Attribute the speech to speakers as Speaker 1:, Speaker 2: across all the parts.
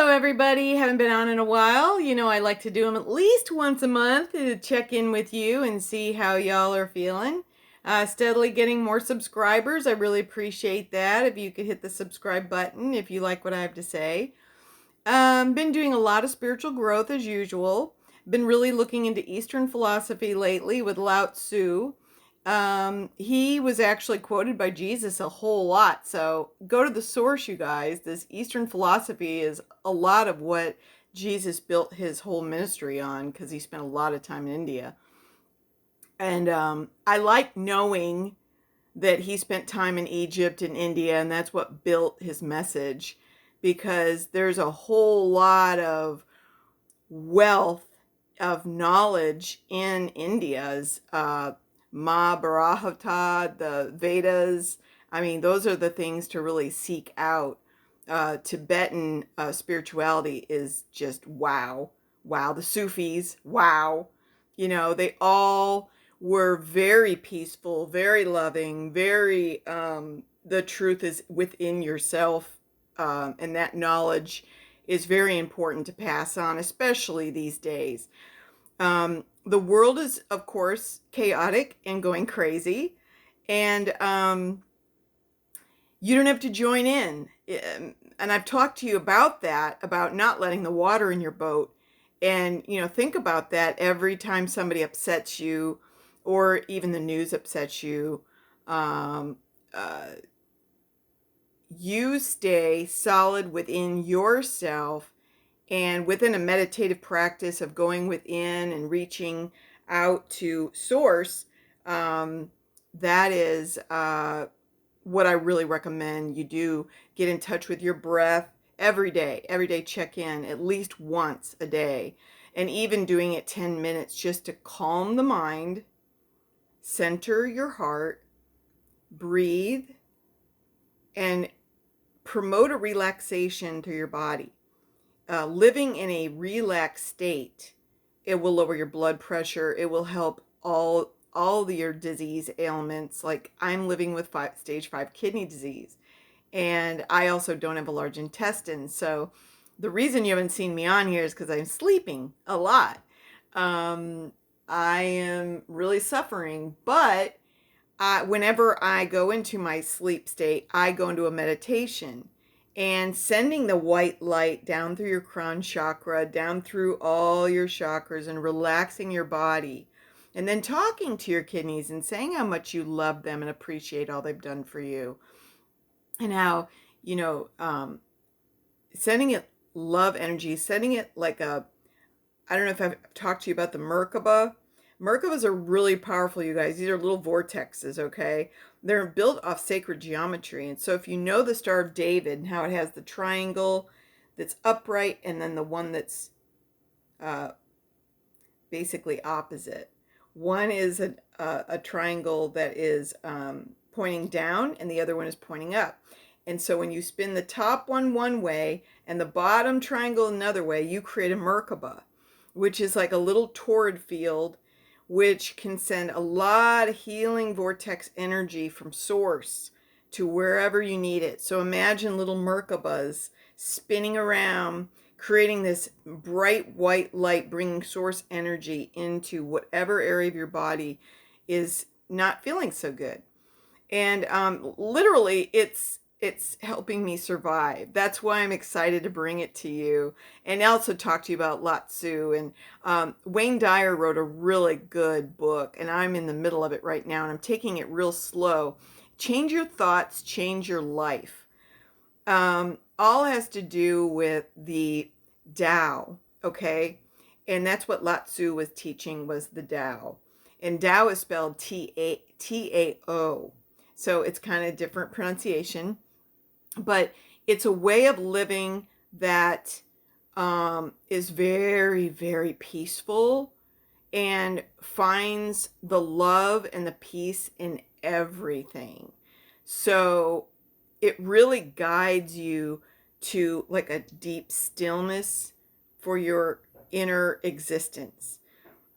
Speaker 1: Hello, everybody. Haven't been on in a while. You know, I like to do them at least once a month to check in with you and see how y'all are feeling. Steadily getting more subscribers. I really appreciate that. If you could hit the subscribe button if you like what I have to say. Been doing a lot of spiritual growth as usual. Been really looking into Eastern philosophy lately with Lao Tzu. He was actually quoted by Jesus a whole lot. So go to the source, you guys. This Eastern philosophy is a lot of what Jesus built his whole ministry on because he spent a lot of time in India. And I like knowing that he spent time in Egypt and India, and that's what built his message because there's a whole lot of wealth of knowledge in India's Mahabharata, the Vedas. I mean, those are the things to really seek out. Tibetan spirituality is just wow. Wow. The Sufis, wow. You know, they all were very peaceful, very loving, very, the truth is within yourself. And that knowledge is very important to pass on, especially these days. The world is, of course, chaotic and going crazy, and you don't have to join in. And I've talked to you about that, about not letting the water in your boat. And, you know, think about that every time somebody upsets you or even the news upsets you. Um, uh, you stay solid within yourself and within a meditative practice of going within and reaching out to source. That is what I really recommend you do. Get in touch with your breath every day. Every day, check in at least once a day. And even doing it 10 minutes just to calm the mind, center your heart, breathe, and promote a relaxation through your body. Living in a relaxed state, it will lower your blood pressure. It will help all your disease ailments. Like I'm living with stage 5 kidney disease, and I also don't have a large intestine. So the reason you haven't seen me on here is because I'm sleeping a lot. I am really suffering, but whenever I go into my sleep state, I go into a meditation and sending the white light down through your crown chakra, down through all your chakras and relaxing your body. And then talking to your kidneys and saying how much you love them and appreciate all they've done for you. And how, you know, sending it love energy, sending it like I don't know if I've talked to you about the Merkaba. Merkabas are really powerful, you guys. These are little vortexes, okay? They're built off sacred geometry. And so if you know the Star of David and how it has the triangle that's upright and then the one that's basically opposite. One is a triangle that is pointing down and the other one is pointing up. And so when you spin the top one way and the bottom triangle another way, you create a Merkaba, which is like a little torrid field, which can send a lot of healing vortex energy from source to wherever you need it. So imagine little Merkabas spinning around, creating this bright white light, bringing source energy into whatever area of your body is not feeling so good. And literally, it's helping me survive. That's why I'm excited to bring it to you and also talk to you about Lao Tzu. And Wayne Dyer wrote a really good book, and I'm in the middle of it right now, and I'm taking it real slow. Change your thoughts, change your life. All has to do with the Tao, okay? And that's what Lao Tzu was teaching, was the Tao. And Tao is spelled Tao. So it's kind of different pronunciation. But it's a way of living that is very, very peaceful and finds the love and the peace in everything. So it really guides you to like a deep stillness for your inner existence.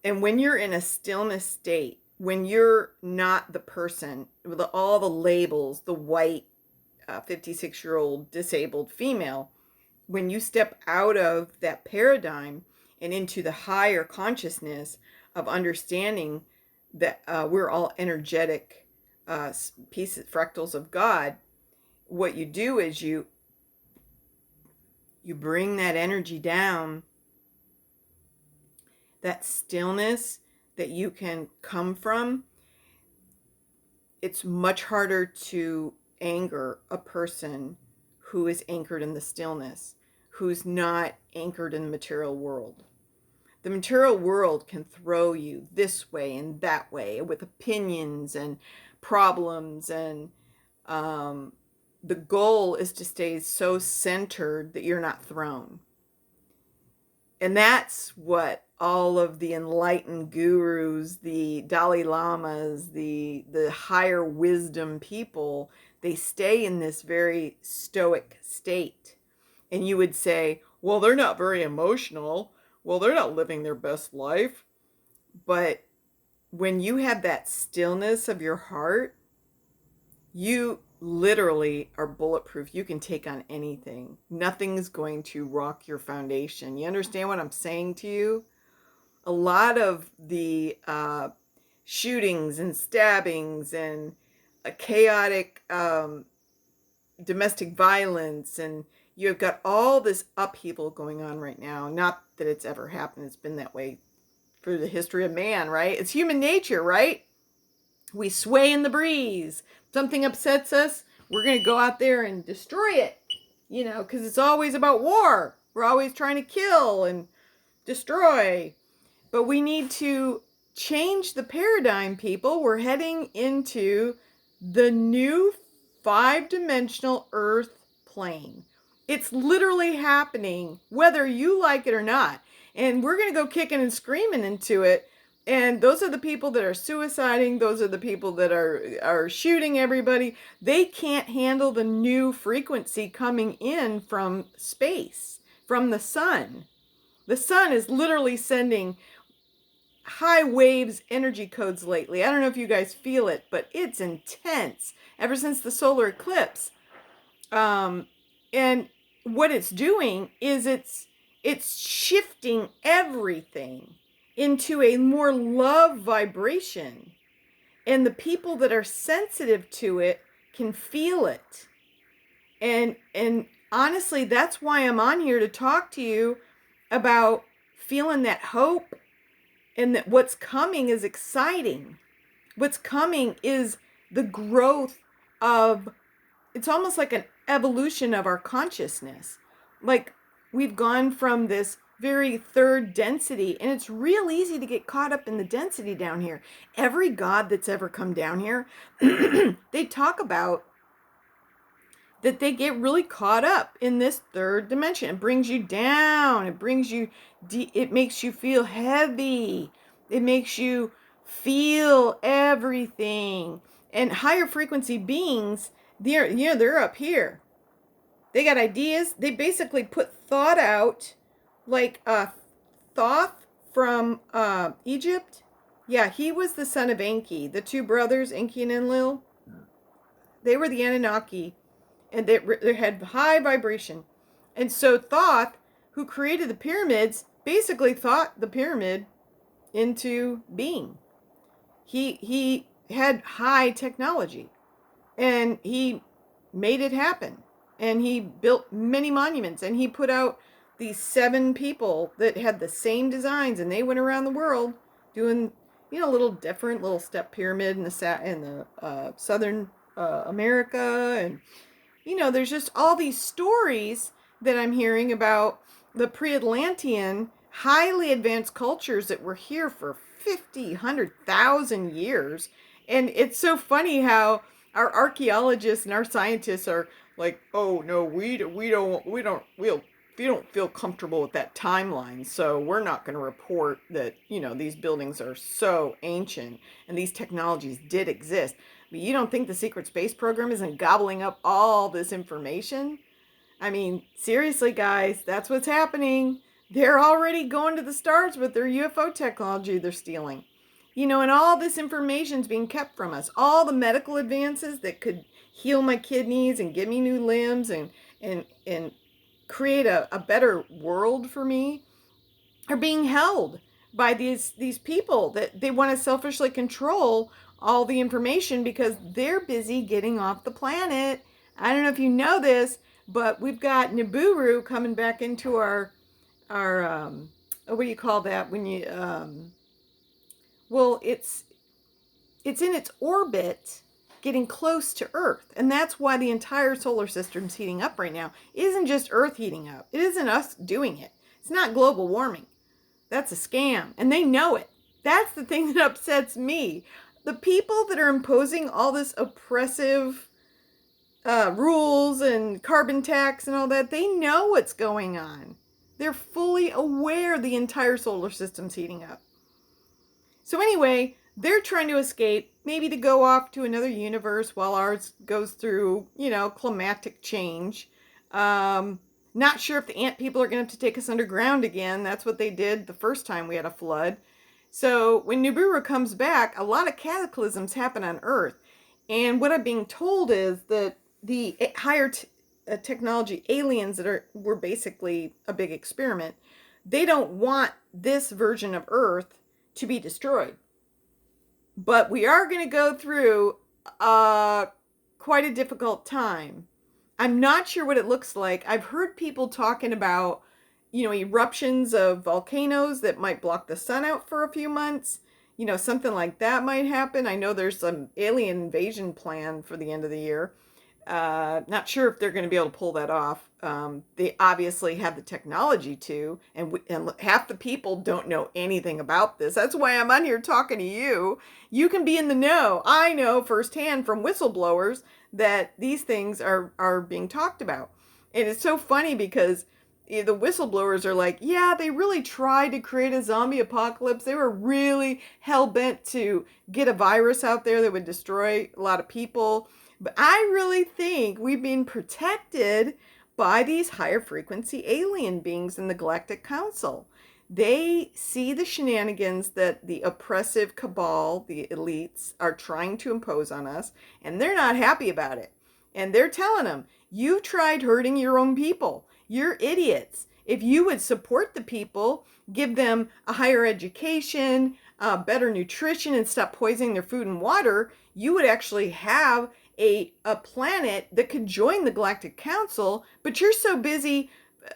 Speaker 1: And when you're in a stillness state, when you're not the person with all the labels, the white 56-year-old disabled female, when you step out of that paradigm and into the higher consciousness of understanding that we're all energetic pieces, fractals of God, what you do is you bring that energy down, that stillness that you can come from. It's much harder to anger a person who is anchored in the stillness, who's not anchored in the material world. The material world can throw you this way and that way with opinions and problems, and the goal is to stay so centered that you're not thrown. And that's what all of the enlightened gurus, the Dalai Lamas, the higher wisdom people, they stay in this very stoic state. And you would say, well, they're not very emotional. Well, they're not living their best life. But when you have that stillness of your heart, you literally are bulletproof. You can take on anything. Nothing's going to rock your foundation. You understand what I'm saying to you? A lot of the shootings and stabbings and a chaotic domestic violence, and you've got all this upheaval going on right now. Not that it's ever happened. It's been that way for the history of man, right? It's human nature, right? We sway in the breeze. Something upsets us, we're going to go out there and destroy it, because it's always about war. We're always trying to kill and destroy. But we need to change the paradigm, people. We're heading into the new 5-dimensional Earth plane. It's literally happening, whether you like it or not. And we're going to go kicking and screaming into it. And those are the people that are suiciding. Those are the people that are shooting everybody. They can't handle the new frequency coming in from space, from the sun. The sun is literally sending high waves energy codes lately. I don't know if you guys feel it, but it's intense ever since the solar eclipse. And what it's doing is it's shifting everything into a more love vibration. And the people that are sensitive to it can feel it. And honestly, that's why I'm on here, to talk to you about feeling that hope, and that what's coming is exciting. What's coming is the growth of, it's almost like an evolution of our consciousness. Like, we've gone from this very third density, and it's real easy to get caught up in the density down here. Every god that's ever come down here, they talk about that they get really caught up in this third dimension. It brings you down. It brings you, it makes you feel heavy. It makes you feel everything. And higher frequency beings, they're up here. They got ideas. They basically put thought out, like Thoth from Egypt. Yeah, he was the son of Enki. The two brothers, Enki and Enlil, they were the Anunnaki. And they had high vibration. And so Thoth, who created the pyramids, basically thought the pyramid into being. He had high technology, and he made it happen. And he built many monuments, and he put out these 7 people that had the same designs, and they went around the world doing, little different little step pyramid in the southern America. And there's just all these stories that I'm hearing about the pre-Atlantean highly advanced cultures that were here for 50, 100,000 years. And it's so funny how our archaeologists and our scientists are like, oh no, we don't feel comfortable with that timeline, so we're not going to report that, these buildings are so ancient and these technologies did exist. But you don't think the secret space program isn't gobbling up all this information? I mean, seriously, guys, that's what's happening. They're already going to the stars with their UFO technology they're stealing. And all this information's being kept from us. All the medical advances that could heal my kidneys and give me new limbs and create a better world for me are being held by these people that they want to selfishly control all the information because they're busy getting off the planet. I don't know if you know this, but we've got Nibiru coming back into our what do you call that when you well, it's in its orbit getting close to Earth. And that's why the entire solar system's heating up right now. It isn't just Earth heating up. It isn't us doing it. It's not global warming. That's a scam. And they know it. That's the thing that upsets me. The people that are imposing all this oppressive rules and carbon tax and all that, they know what's going on. They're fully aware the entire solar system's heating up. So anyway, they're trying to escape, maybe to go off to another universe while ours goes through, climatic change. Not sure if the ant people are going to have to take us underground again. That's what they did the first time we had a flood. So when Nibiru comes back, a lot of cataclysms happen on Earth. And what I'm being told is that the higher technology aliens were basically a big experiment. They don't want this version of Earth to be destroyed. But we are going to go through quite a difficult time. I'm not sure what it looks like. I've heard people talking about, eruptions of volcanoes that might block the sun out for a few months. Something like that might happen. I know there's some alien invasion plan for the end of the year. Not sure if they're going to be able to pull that off. They obviously have the technology to, and half the people don't know anything about this. That's why I'm on here talking to you. You can be in the know. I know firsthand from whistleblowers that these things are being talked about. And it's so funny because the whistleblowers are like, yeah, they really tried to create a zombie apocalypse. They were really hell-bent to get a virus out there that would destroy a lot of people. But I really think we've been protected by these higher frequency alien beings in the Galactic Council. They see the shenanigans that the oppressive cabal, the elites, are trying to impose on us, and they're not happy about it. And they're telling them, you tried hurting your own people. You're idiots. If you would support the people, give them a higher education, better nutrition, and stop poisoning their food and water, you would actually have a planet that could join the Galactic Council, but you're so busy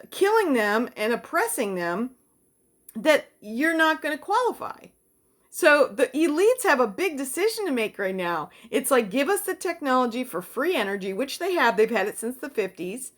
Speaker 1: killing them and oppressing them that you're not going to qualify. So the elites have a big decision to make right now. It's like, give us the technology for free energy, which they have. They've had it since the 50s,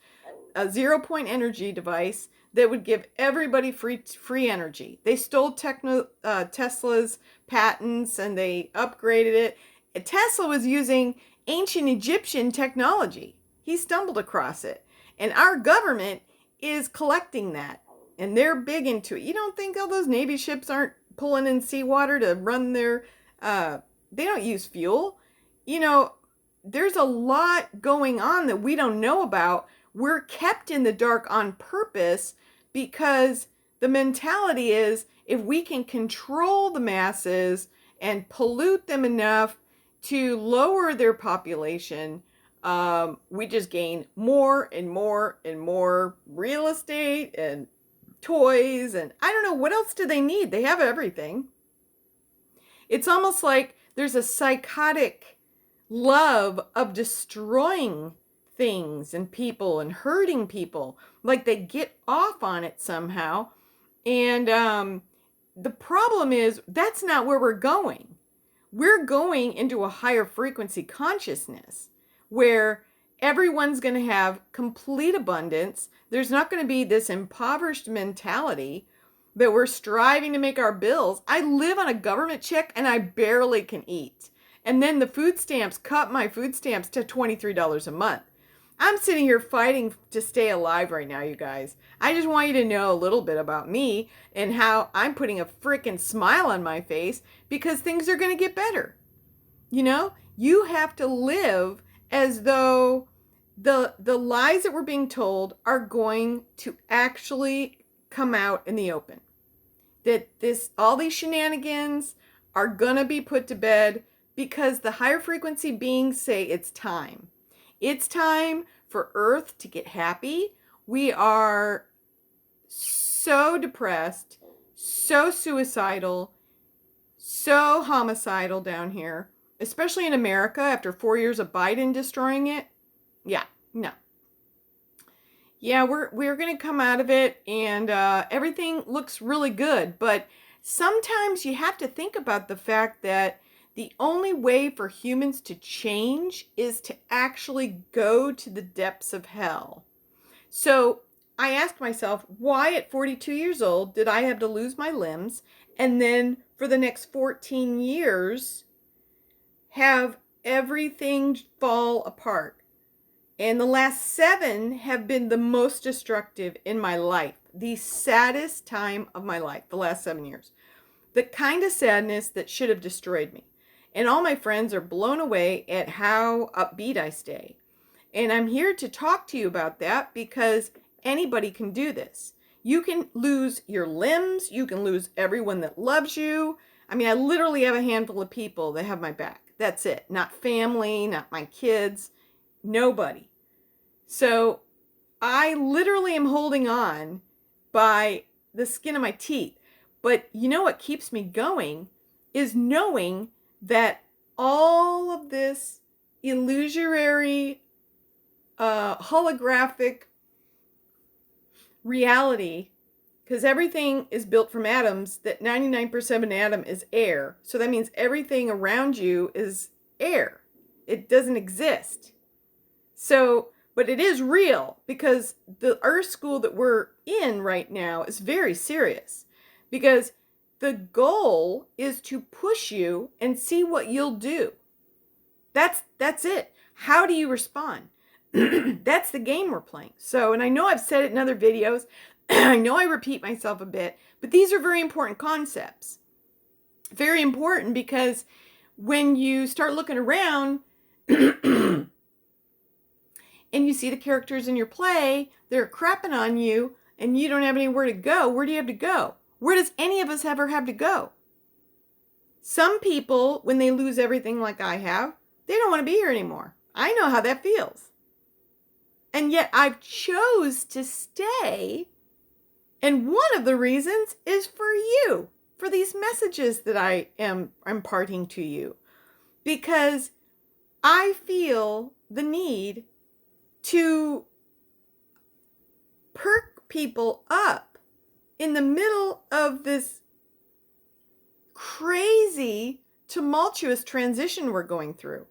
Speaker 1: a 0-point energy device that would give everybody free energy. They stole Tesla's patents and they upgraded it. Tesla was using ancient Egyptian technology. He stumbled across it. And our government is collecting that. And they're big into it. You don't think all those Navy ships aren't pulling in seawater to run their... they don't use fuel. There's a lot going on that we don't know about. We're kept in the dark on purpose because the mentality is if we can control the masses and pollute them enough to lower their population, we just gain more and more and more real estate and toys, and I don't know, what else do they need? They have everything. It's almost like there's a psychotic love of destroying things and people and hurting people. Like they get off on it somehow. And the problem is that's not where we're going. We're going into a higher frequency consciousness where everyone's going to have complete abundance. There's not going to be this impoverished mentality that we're striving to make our bills. I live on a government check and I barely can eat. And then the food stamps cut my food stamps to $23 a month. I'm sitting here fighting to stay alive right now, you guys. I just want you to know a little bit about me and how I'm putting a freaking smile on my face because things are going to get better. You have to live as though the lies that we're being told are going to actually come out in the open. That all these shenanigans are going to be put to bed because the higher frequency beings say it's time. It's time for Earth to get happy. We are so depressed, so suicidal, so homicidal down here, especially in America after 4 years of Biden destroying it. Yeah, no. Yeah, we're going to come out of it, and everything looks really good. But sometimes you have to think about the fact that the only way for humans to change is to actually go to the depths of hell. So I asked myself, why at 42 years old did I have to lose my limbs, and then for the next 14 years have everything fall apart? And the last 7 have been the most destructive in my life. The saddest time of my life, the last 7 years. The kind of sadness that should have destroyed me. And all my friends are blown away at how upbeat I stay. And I'm here to talk to you about that because anybody can do this. You can lose your limbs. You can lose everyone that loves you. I mean, I literally have a handful of people that have my back. That's it. Not family, not my kids. Nobody. So I literally am holding on by the skin of my teeth. But you know what keeps me going is knowing that all of this illusory, holographic reality, because everything is built from atoms, that 99% of an atom is air. So that means everything around you is air. It doesn't exist. So, but it is real because the Earth school that we're in right now is very serious because the goal is to push you and see what you'll do. That's it. How do you respond? That's the game we're playing. So, and I know I've said it in other videos. I know I repeat myself a bit, but these are very important concepts. Very important because when you start looking around and you see the characters in your play, they're crapping on you and you don't have anywhere to go. Where do you have to go? Where does any of us ever have to go? Some people, when they lose everything like I have, they don't want to be here anymore. I know how that feels. And yet I've chose to stay. And one of the reasons is for you, for these messages that I am imparting to you. Because I feel the need to perk people up in the middle of this crazy, tumultuous transition we're going through.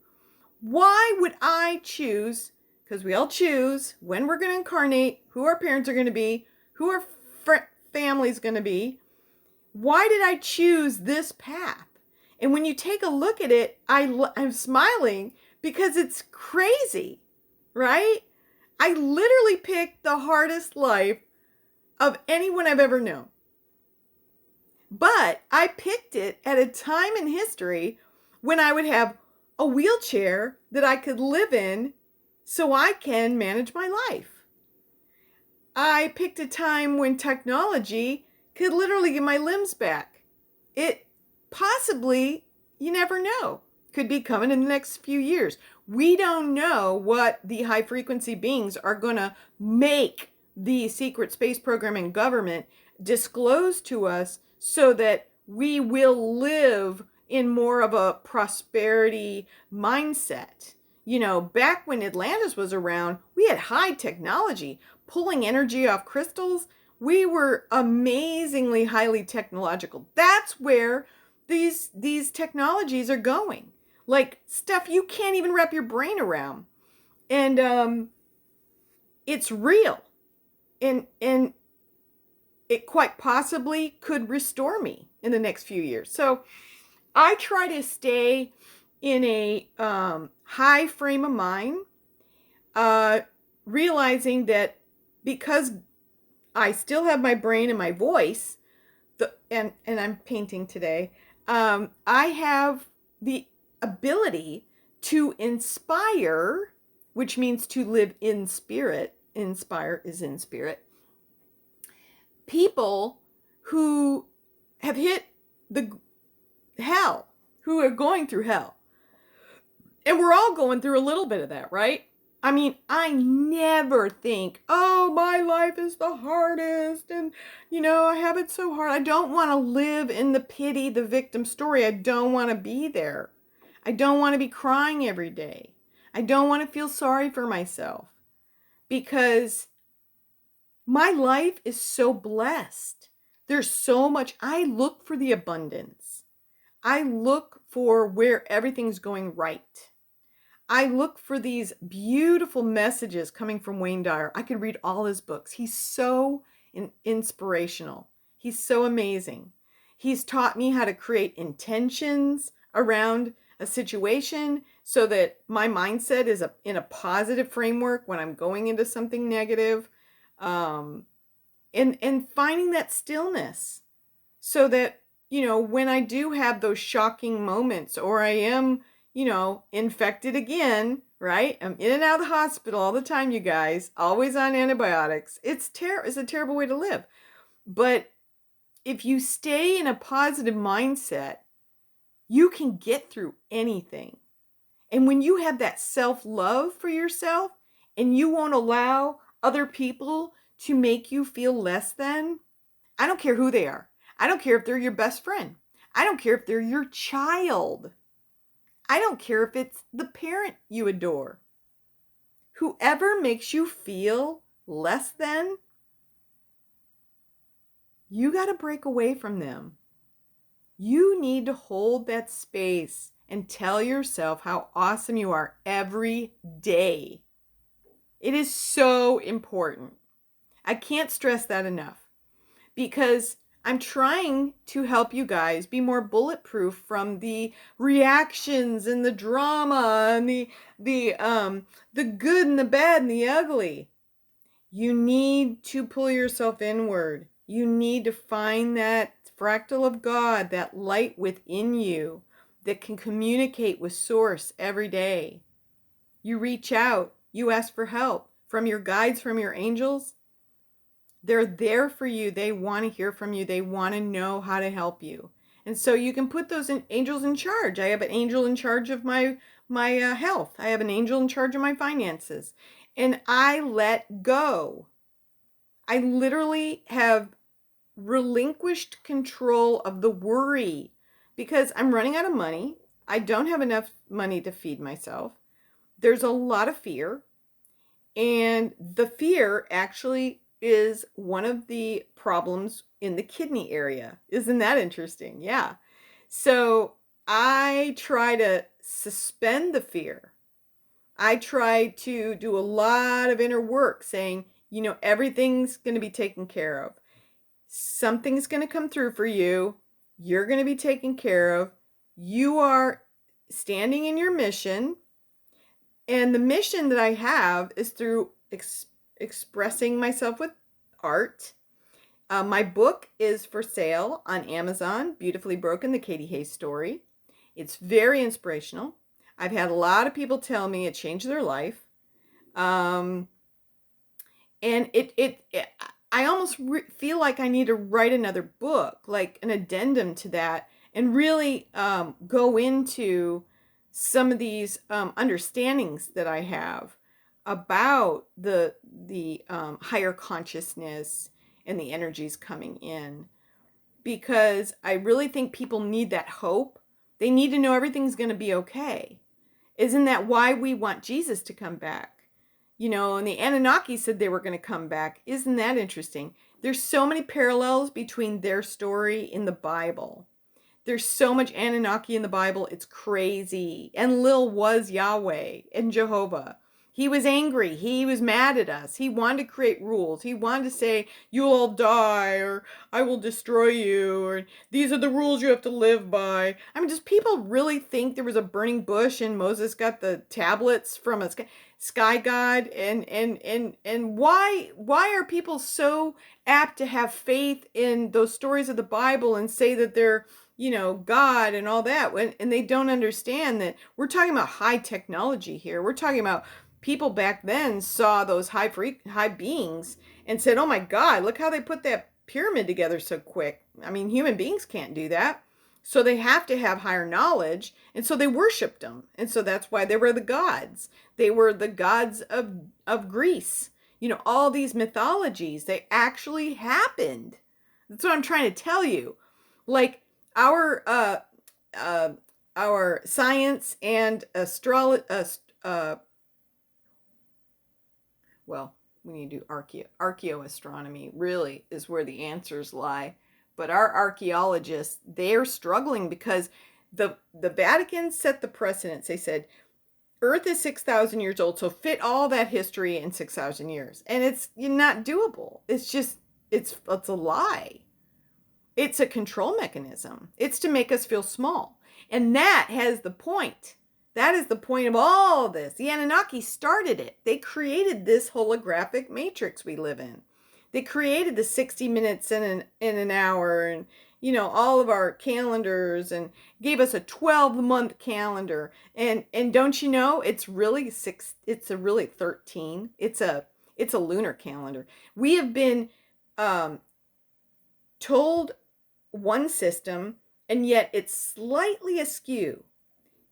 Speaker 1: Why would I choose, because we all choose when we're going to incarnate, who our parents are going to be, who our family's going to be. Why did I choose this path? And when you take a look at it, I'm smiling because it's crazy, right? I literally picked the hardest life of anyone I've ever known. But I picked it at a time in history when I would have a wheelchair that I could live in so I can manage my life. I picked a time when technology could literally get my limbs back. It possibly, you never know, could be coming in the next few years. We don't know what the high frequency beings are going to make the secret space program and government disclose to us so that we will live in more of a prosperity mindset. You know, back when Atlantis was around, we had high technology, pulling energy off crystals. We were amazingly highly technological. That's where these technologies are going. Like stuff you can't even wrap your brain around. And it's real. And it quite possibly could restore me in the next few years. So I try to stay in a high frame of mind, realizing that because I still have my brain and my voice, and I'm painting today, I have the ability to inspire, which means to live in spirit. Inspire is in spirit. People who have hit the hell, who are going through hell. And we're all going through a little bit of that, right? I mean, I never think, oh, my life is the hardest and, I have it so hard. I don't want to live in the pity, the victim story. I don't want to be there. I don't want to be crying every day. I don't want to feel sorry for myself because my life is so blessed. There's so much. I look for the abundance. I look for where everything's going right. I look for these beautiful messages coming from Wayne Dyer. I could read all his books. He's so inspirational. He's so amazing. He's taught me how to create intentions around a situation so that my mindset is in a positive framework when I'm going into something negative. Um, and finding that stillness so that, when I do have those shocking moments or I am, infected again, right? I'm in and out of the hospital all the time, you guys, always on antibiotics. It's a terrible way to live. But if you stay in a positive mindset, you can get through anything. And when you have that self-love for yourself and you won't allow other people to make you feel less than, I don't care who they are. I don't care if they're your best friend. I don't care if they're your child. I don't care if it's the parent you adore. Whoever makes you feel less than, you got to break away from them. You need to hold that space and tell yourself how awesome you are every day. It is so important. I can't stress that enough because I'm trying to help you guys be more bulletproof from the reactions and the drama and the good and the bad and the ugly. You need to pull yourself inward. You need to find that fractal of God, that light within you that can communicate with Source every day. You reach out. You ask for help from your guides, from your angels. They're there for you. They want to hear from you. They want to know how to help you. And so you can put those angels in charge. I have an angel in charge of my health. I have an angel in charge of my finances. And I let go. I literally have relinquished control of the worry because I'm running out of money. I don't have enough money to feed myself. There's a lot of fear. And the fear actually is one of the problems in the kidney area. Isn't that interesting? Yeah. So I try to suspend the fear. I try to do a lot of inner work saying, everything's going to be taken care of. Something's going to come through for you. You're going to be taken care of. You are standing in your mission. And the mission that I have is through expressing myself with art. My book is for sale on Amazon, Beautifully Broken, the Katie Hayes story. It's very inspirational. I've had a lot of people tell me it changed their life. And I almost feel like I need to write another book, like an addendum to that, and really go into some of these understandings that I have about the higher consciousness and the energies coming in, because I really think people need that hope. They need to know everything's going to be okay. Isn't that why we want Jesus to come back? And the Anunnaki said they were going to come back. Isn't that interesting? There's so many parallels between their story in the Bible. There's so much Anunnaki in the Bible. It's crazy. And Lil was Yahweh and Jehovah. He was angry. He was mad at us. He wanted to create rules. He wanted to say, you'll all die, or I will destroy you, or these are the rules you have to live by. I mean, does people really think there was a burning bush and Moses got the tablets from a sky god? And why are people so apt to have faith in those stories of the Bible and say that they're God and all that, and they don't understand that we're talking about high technology here. We're talking about people back then saw those high beings and said, oh my God, look how they put that pyramid together so quick. I mean, human beings can't do that. So they have to have higher knowledge. And so they worshiped them. And so that's why they were the gods. They were the gods of Greece. You know, all these mythologies, they actually happened. That's what I'm trying to tell you. Like our uh, our science and astrology, well, we need to do archaeoastronomy really is where the answers lie. But our archaeologists, they're struggling because the Vatican set the precedence. They said Earth is 6,000 years old, so fit all that history in 6,000 years. And it's not doable. It's just, it's a lie. It's a control mechanism. It's to make us feel small. And that has the point. That is the point of all of this. The Anunnaki started it. They created this holographic matrix we live in. They created the 60 minutes in an hour, and you know, all of our calendars, and gave us a 12-month calendar. And don't you know, it's really 13. It's a lunar calendar. We have been told one system, and yet it's slightly askew.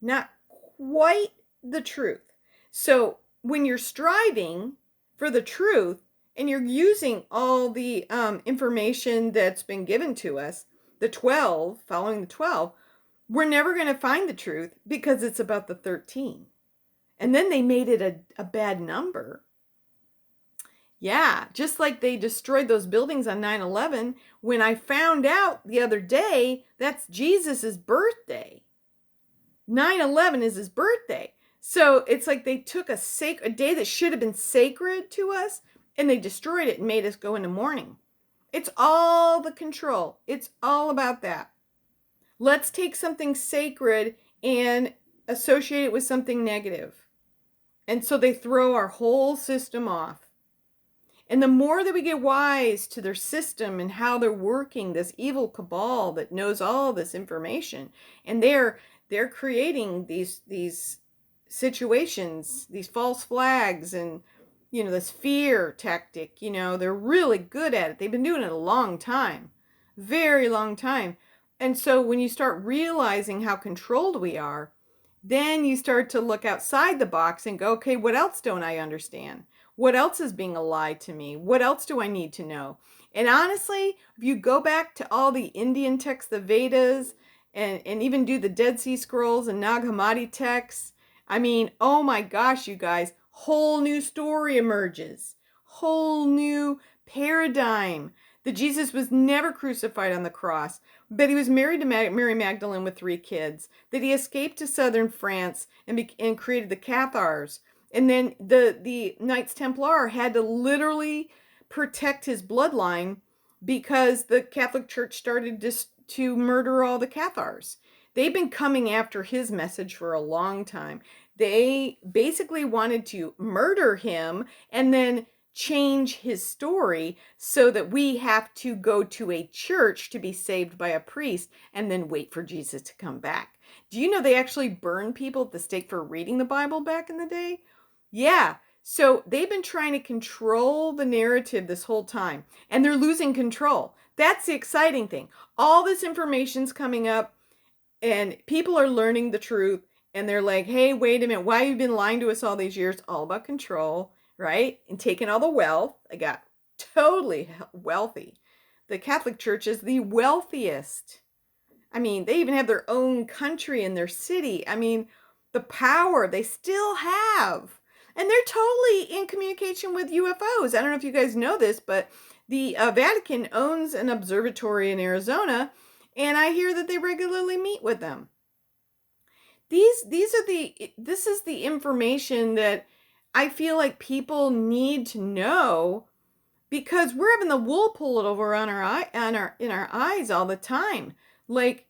Speaker 1: Not quite the truth. So when you're striving for the truth and you're using all the information that's been given to us, the 12, following the 12, we're never going to find the truth because it's about the 13. And then they made it a bad number. Yeah, just like they destroyed those buildings on 9/11, when I found out the other day that's Jesus's birthday. 9/11 is his birthday. So it's like they took a day that should have been sacred to us, and they destroyed it and made us go into mourning. It's all the control. It's all about that. Let's take something sacred and associate it with something negative. And so they throw our whole system off. And the more that we get wise to their system and how they're working, this evil cabal that knows all this information, and they're creating these situations, these false flags, and you know, this fear tactic, you know, they're really good at it. They've been doing it a long time, very long time. And so when you start realizing how controlled we are, then you start to look outside the box and go, okay, what else don't I understand? What else is being a lie to me? What else do I need to know? And honestly, if you go back to all the Indian texts, the Vedas, and even do the Dead Sea Scrolls and Nag Hammadi texts, I mean, oh my gosh, you guys, whole new story emerges. Whole new paradigm. That Jesus was never crucified on the cross, that he was married to Mary Magdalene with 3 kids, that he escaped to southern France and created the Cathars. And then the Knights Templar had to literally protect his bloodline because the Catholic Church started to murder all the Cathars. They've been coming after his message for a long time. They basically wanted to murder him and then change his story so that we have to go to a church to be saved by a priest and then wait for Jesus to come back. Do you know they actually burned people at the stake for reading the Bible back in the day? Yeah. So they've been trying to control the narrative this whole time, and they're losing control. That's the exciting thing. All this information's coming up, and people are learning the truth, and they're like, hey, wait a minute, why have you been lying to us all these years? All about control, right? And taking all the wealth. I got totally wealthy. The Catholic Church is the wealthiest. I mean, they even have their own country in their city. I mean, the power they still have. And they're totally in communication with UFOs. I don't know if you guys know this, but the Vatican owns an observatory in Arizona, and I hear that they regularly meet with them. This is the information that I feel like people need to know, because we're having the wool pulled over in our eyes all the time. Like,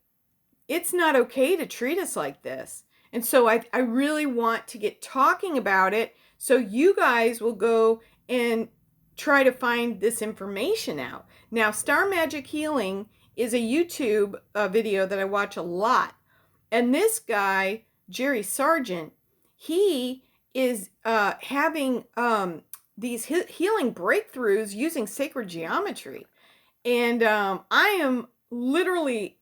Speaker 1: it's not okay to treat us like this. And so I really want to get talking about it so you guys will go and try to find this information out. Now, Star Magic Healing is a YouTube video that I watch a lot. And this guy, Jerry Sargent, he is having these healing breakthroughs using sacred geometry. And I am literally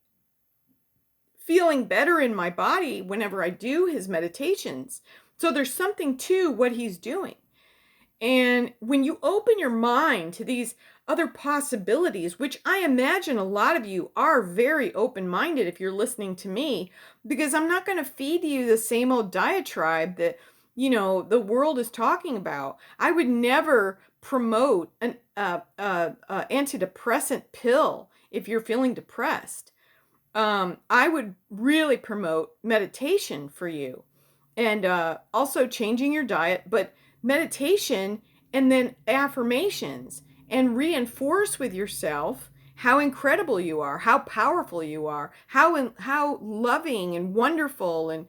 Speaker 1: feeling better in my body whenever I do his meditations. So there's something to what he's doing. And when you open your mind to these other possibilities, which I imagine a lot of you are very open-minded if you're listening to me, because I'm not going to feed you the same old diatribe that, the world is talking about. I would never promote an antidepressant pill if you're feeling depressed. I would really promote meditation for you, and also changing your diet, but meditation and then affirmations, and reinforce with yourself how incredible you are, how powerful you are, how loving and wonderful and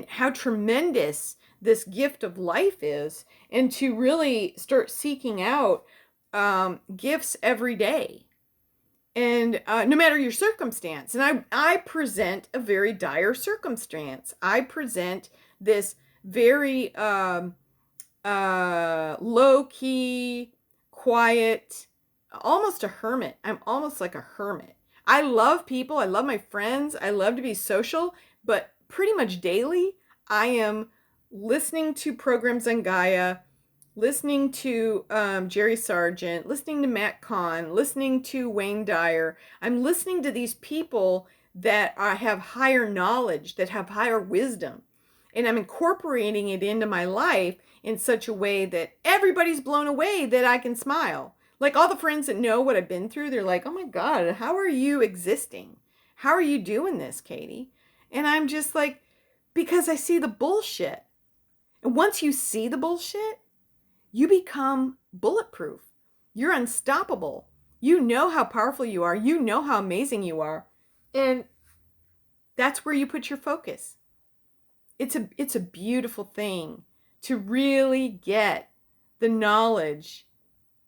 Speaker 1: how tremendous this gift of life is, and to really start seeking out gifts every day. And no matter your circumstance, and I present a very dire circumstance. I present this very low key, quiet, almost a hermit. I'm almost like a hermit. I love people. I love my friends. I love to be social, but pretty much daily, I am listening to programs on Gaia, listening to Jerry Sargent, listening to Matt Kahn, listening to Wayne Dyer. I'm listening to these people that have higher knowledge, that have higher wisdom. And I'm incorporating it into my life in such a way that everybody's blown away that I can smile. Like all the friends that know what I've been through, they're like, oh my God, how are you existing? How are you doing this, Katie? And I'm just like, because I see the bullshit. And once you see the bullshit, you become bulletproof. You're unstoppable. You know how powerful you are. You know how amazing you are. And that's where you put your focus. It's a beautiful thing to really get the knowledge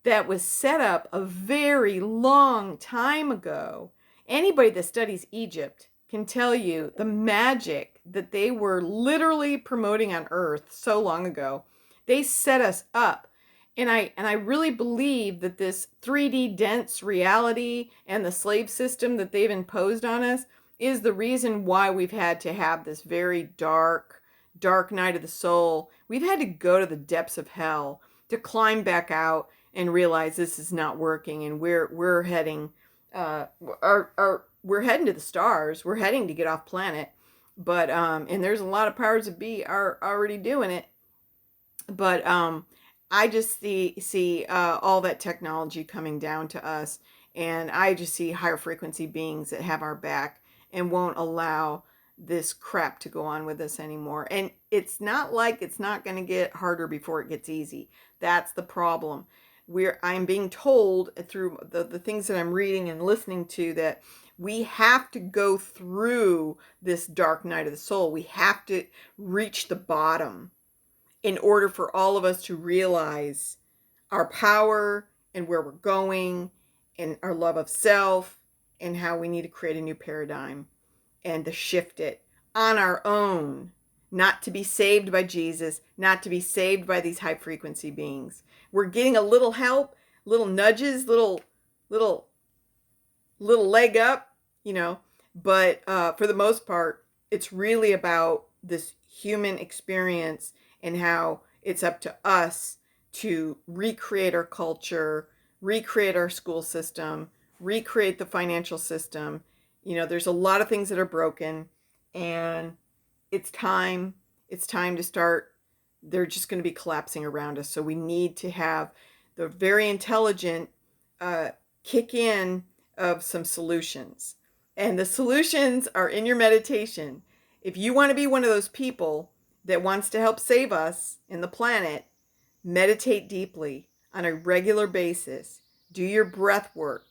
Speaker 1: that was set up a very long time ago. Anybody that studies Egypt can tell you the magic that they were literally promoting on Earth so long ago. They set us up. And I really believe that this 3D dense reality and the slave system that they've imposed on us is the reason why we've had to have this very dark night of the soul. We've had to go to the depths of hell to climb back out and realize this is not working, and we're heading we're heading to the stars. We're heading to get off planet. But and there's a lot of powers that be are already doing it. But I just see all that technology coming down to us, and I just see higher frequency beings that have our back and won't allow this crap to go on with us anymore. And it's not like it's not going to get harder before it gets easy. That's the problem. I'm being told through the things that I'm reading and listening to that we have to go through this dark night of the soul. We have to reach the bottom in order for all of us to realize our power and where we're going and our love of self and how we need to create a new paradigm and to shift it on our own, not to be saved by Jesus, not to be saved by these high frequency beings. We're getting a little help, little nudges, little leg up, but for the most part, it's really about this human experience and how it's up to us to recreate our culture, recreate our school system, recreate the financial system. There's a lot of things that are broken, and it's time to start. They're just going to be collapsing around us. So we need to have the very intelligent kick in of some solutions. And the solutions are in your meditation. If you want to be one of those people that wants to help save us and the planet, meditate deeply on a regular basis. Do your breath work.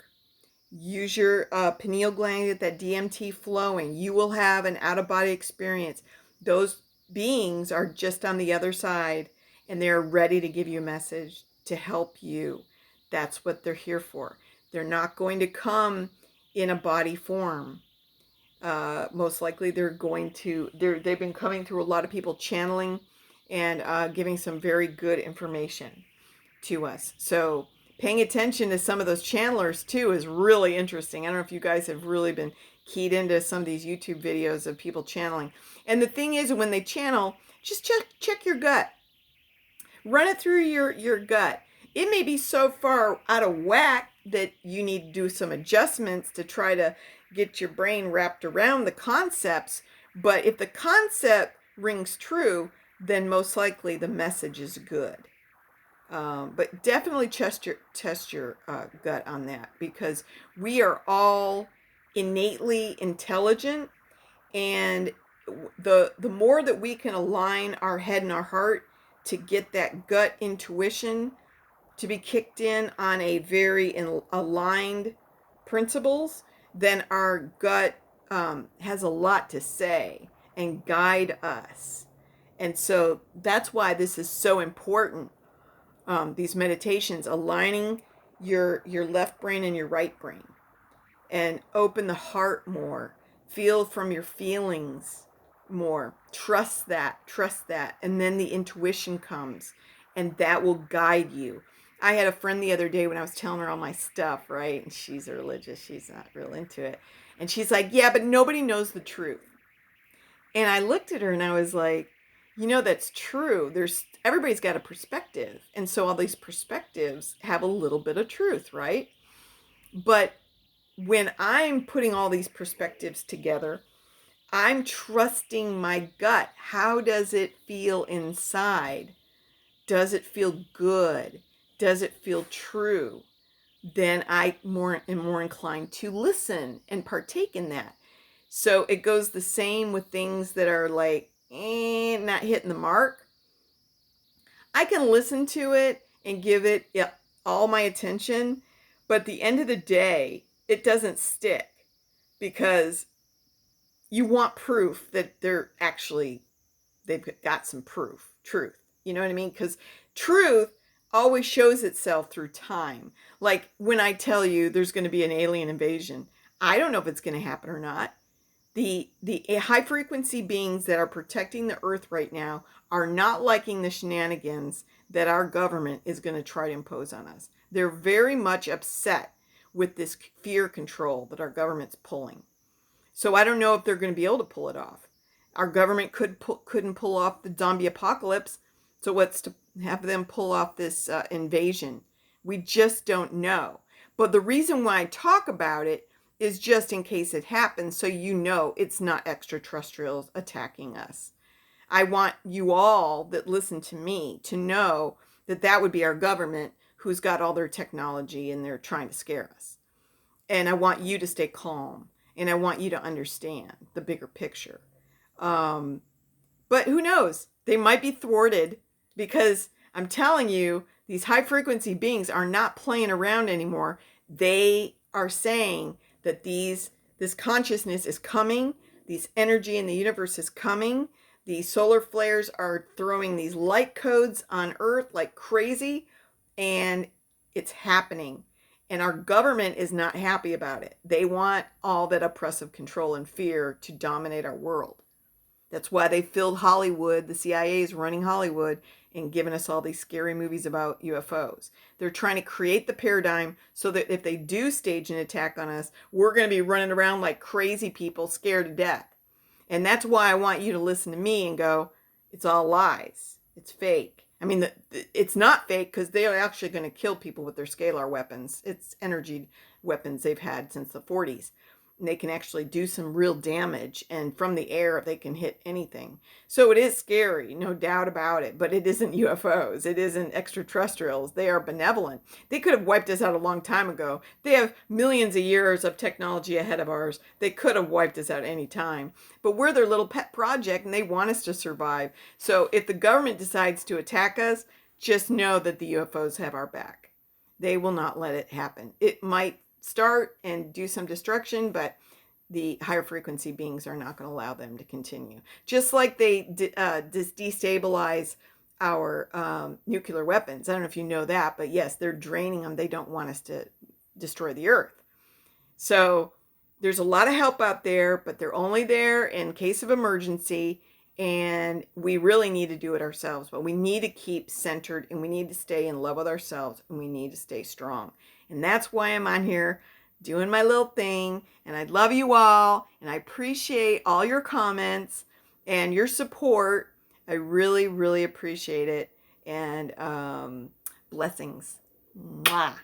Speaker 1: Use your pineal gland, get that DMT flowing. You will have an out-of-body experience. Those beings are just on the other side, and they're ready to give you a message to help you. That's what they're here for. They're not going to come in a body form. Most likely they've been coming through a lot of people channeling and giving some very good information to us. So paying attention to some of those channelers too is really interesting. I don't know if you guys have really been keyed into some of these YouTube videos of people channeling. And the thing is, when they channel, just check your gut. Run it through your gut. It may be so far out of whack that you need to do some adjustments to try to get your brain wrapped around the concepts. But if the concept rings true, then most likely the message is good. But definitely test your gut on that, because we are all innately intelligent, and the more that we can align our head and our heart to get that gut intuition to be kicked in on a very aligned principles, then our gut has a lot to say and guide us. And so that's why this is so important. These meditations, aligning your left brain and your right brain, and open the heart more, feel from your feelings more, trust that, and then the intuition comes, and that will guide you. I had a friend the other day when I was telling her all my stuff, right? And she's religious, she's not real into it, and she's like, yeah, but nobody knows the truth. And I looked at her and I was like, that's true. Everybody's got a perspective. And so all these perspectives have a little bit of truth, right? But when I'm putting all these perspectives together, I'm trusting my gut. How does it feel inside? Does it feel good? Does it feel true? Then I am more inclined to listen and partake in that. So it goes the same with things that are like, not hitting the mark. I can listen to it and give it all my attention, but at the end of the day, it doesn't stick, because you want proof that they've got some truth. You know what I mean? Because truth always shows itself through time. Like when I tell you there's going to be an alien invasion, I don't know if it's going to happen or not. The high frequency beings that are protecting the earth right now are not liking the shenanigans that our government is going to try to impose on us. They're very much upset with this fear control that our government's pulling. So I don't know if they're going to be able to pull it off. Our government couldn't pull off the zombie apocalypse. So what's to have them pull off this invasion? We just don't know. But the reason why I talk about it is just in case it happens, so it's not extraterrestrials attacking us. I want you all that listen to me to know that would be our government, who's got all their technology and they're trying to scare us. And I want you to stay calm, and I want you to understand the bigger picture. But who knows? They might be thwarted, because I'm telling you, these high frequency beings are not playing around anymore. They are saying that this consciousness is coming, this energy in the universe is coming. The solar flares are throwing these light codes on Earth like crazy, and it's happening. And our government is not happy about it. They want all that oppressive control and fear to dominate our world. That's why they filled Hollywood, the CIA is running Hollywood and giving us all these scary movies about UFOs. They're trying to create the paradigm so that if they do stage an attack on us, we're going to be running around like crazy people, scared to death. And that's why I want you to listen to me and go, it's all lies. It's fake. I mean, it's not fake, because they are actually going to kill people with their scalar weapons. It's energy weapons they've had since the 40s. And they can actually do some real damage, and from the air they can hit anything. So it is scary, no doubt about it, but it isn't UFOs. It isn't extraterrestrials. They are benevolent. They could have wiped us out a long time ago. They have millions of years of technology ahead of ours. They could have wiped us out any time, but we're their little pet project, and they want us to survive. So if the government decides to attack us, just know that the UFOs have our back. They will not let it happen. It might start and do some destruction, but the higher frequency beings are not going to allow them to continue. Just like they destabilize our nuclear weapons. I don't know if you know that, but yes, they're draining them. They don't want us to destroy the earth. So there's a lot of help out there, but they're only there in case of emergency. And we really need to do it ourselves, but we need to keep centered, and we need to stay in love with ourselves, and we need to stay strong. And that's why I'm on here doing my little thing. And I love you all, and I appreciate all your comments and your support. I really, really appreciate it. And blessings. Mwah.